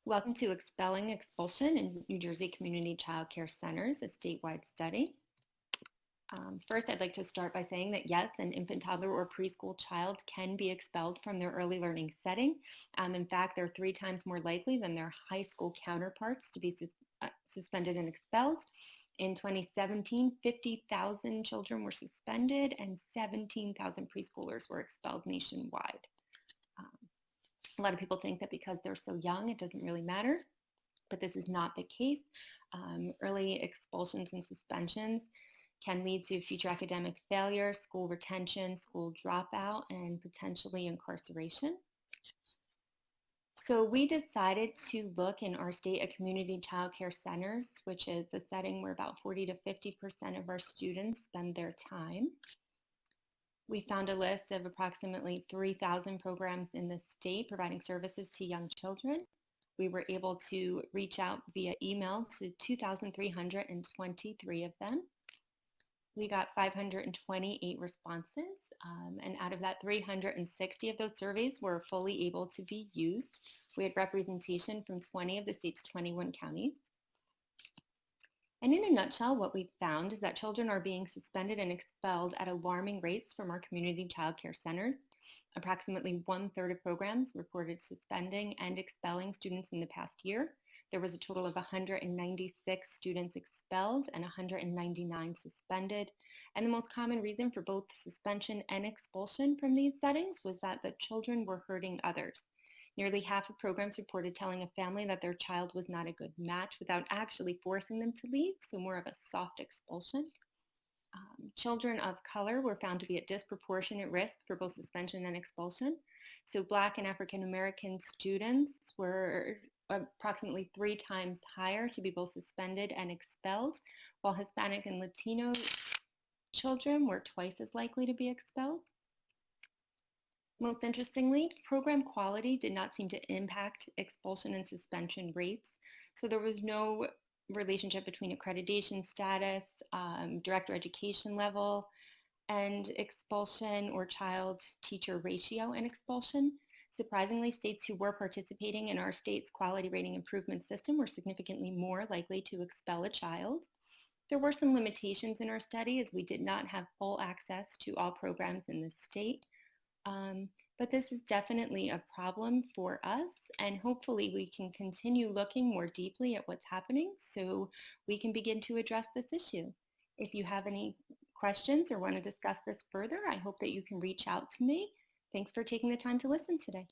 Welcome to Expelling Expulsion in New Jersey Community Child Care Centers, a statewide study. First, I'd like to start by saying that yes, an infant, toddler, or preschool child can be expelled from their early learning setting. In fact, they're 3 times more likely than their high school counterparts to be suspended and expelled. In 2017, 50,000 children were suspended and 17,000 preschoolers were expelled nationwide. A lot of people think that because they're so young, it doesn't really matter, but this is not the case. Early expulsions and suspensions can lead to future academic failure, school retention, school dropout, and potentially incarceration. So we decided to look in our state at community child care centers, which is the setting where about 40 to 50% of our students spend their time. We found a list of approximately 3,000 programs in the state providing services to young children. We were able to reach out via email to 2,323 of them. We got 528 responses, and out of that, 360 of those surveys were fully able to be used. We had representation from 20 of the state's 21 counties. And in a nutshell, what we found is that children are being suspended and expelled at alarming rates from our community child care centers. Approximately 1/3 of programs reported suspending and expelling students in the past year. There was a total of 196 students expelled and 199 suspended. And the most common reason for both suspension and expulsion from these settings was that the children were hurting others. Nearly half of programs reported telling a family that their child was not a good match without actually forcing them to leave, so more of a soft expulsion. Children of color were found to be at disproportionate risk for both suspension and expulsion. So Black and African American students were approximately 3 times higher to be both suspended and expelled, while Hispanic and Latino children were twice as likely to be expelled. Most interestingly, program quality did not seem to impact expulsion and suspension rates. So there was no relationship between accreditation status, director education level, and expulsion or child-teacher ratio and expulsion. Surprisingly, states who were participating in our state's quality rating improvement system were significantly more likely to expel a child. There were some limitations in our study as we did not have full access to all programs in the state. But this is definitely a problem for us, and hopefully we can continue looking more deeply at what's happening so we can begin to address this issue. If you have any questions or want to discuss this further, I hope that you can reach out to me. Thanks for taking the time to listen today.